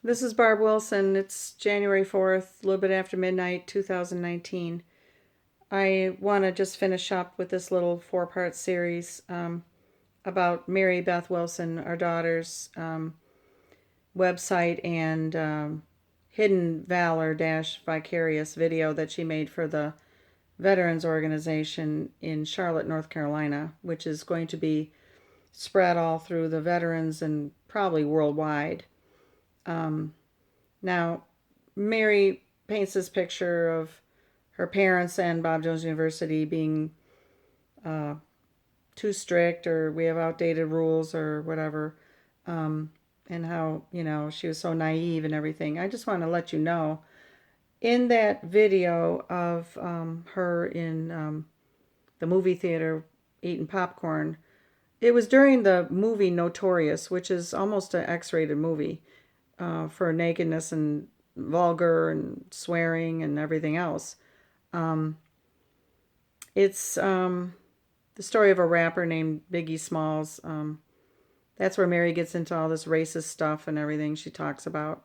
This is Barb Wilson. It's January 4th, a little bit after midnight, 2019. I want to just finish up with this little four-part series about Mary Beth Wilson, our daughter's website and hidden Valor-Vicarious video that she made for the Veterans Organization in Charlotte, North Carolina, which is going to be spread all through the veterans and probably worldwide. Um, Now, Mary paints this picture of her parents and Bob Jones University being uh, too strict, or we have outdated rules, or whatever, and how, she was so naive and everything. I just want to let you know, in that video of her in the movie theater eating popcorn, it was during the movie Notorious, which is almost an X-rated movie for nakedness and vulgar and swearing and everything else. Um, it's the story of a rapper named Biggie Smalls. That's where Mary gets into all this racist stuff and everything she talks about.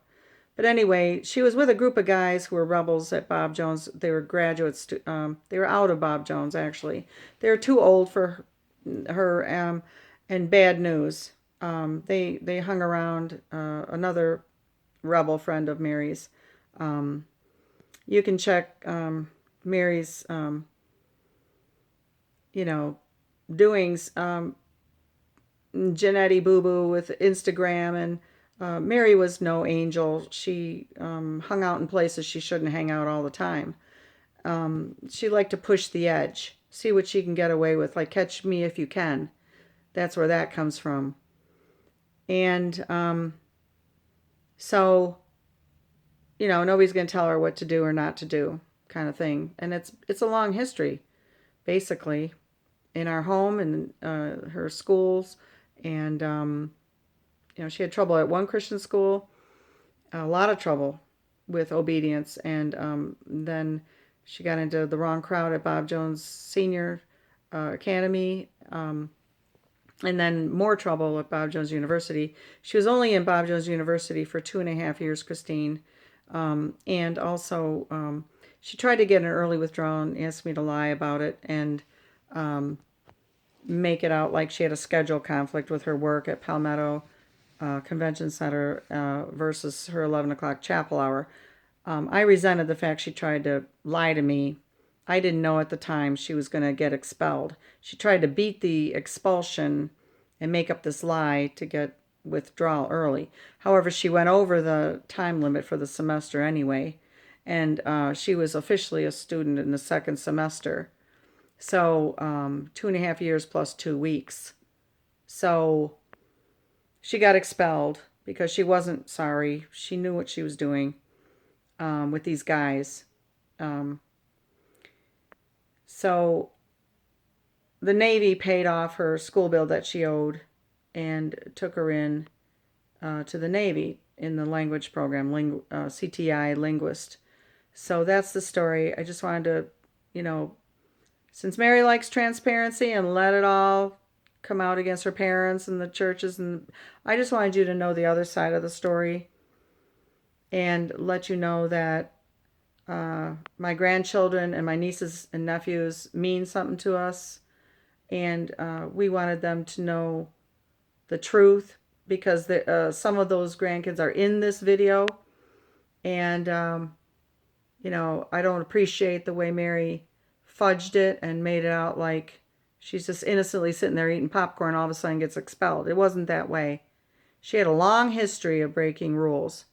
But anyway, she was with a group of guys who were rebels at Bob Jones. They were graduates. They were out of Bob Jones, actually. They were too old for her, and bad news. They hung around another rebel friend of Mary's. Um, you can check Mary's, you know, doings, Janetti Boo Boo with Instagram, and Mary was no angel. She hung out in places she shouldn't hang out all the time. She liked to push the edge, see what she can get away with, like Catch Me If You Can. That's where that comes from. And so, nobody's going to tell her what to do or not to do, kind of thing. And it's a long history, basically, in our home and her schools. And she had trouble at one Christian school, a lot of trouble with obedience, and then she got into the wrong crowd at Bob Jones Senior Academy. And then more trouble at Bob Jones University. She was only in Bob Jones University for 2.5 years, Christine. And also, she tried to get an early withdrawal and asked me to lie about it and um, make it out like she had a schedule conflict with her work at Palmetto Convention Center versus her 11 o'clock chapel hour. I resented the fact she tried to lie to me. I didn't know at the time she was going to get expelled. She tried to beat the expulsion and make up this lie to get withdrawal early. However, she went over the time limit for the semester anyway, and she was officially a student in the second semester. So 2.5 years plus 2 weeks. So she got expelled because she wasn't sorry. She knew what she was doing with these guys. Um, so the Navy paid off her school bill that she owed and took her in to the Navy in the language program, CTI linguist. So that's the story. I just wanted to, since Mary likes transparency and let it all come out against her parents and the churches, and I just wanted you to know the other side of the story and let you know that my grandchildren and my nieces and nephews mean something to us, and we wanted them to know the truth because some of those grandkids are in this video, and I don't appreciate the way Mary fudged it and made it out like she's just innocently sitting there eating popcorn, all of a sudden gets expelled. It wasn't that way. She had a long history of breaking rules.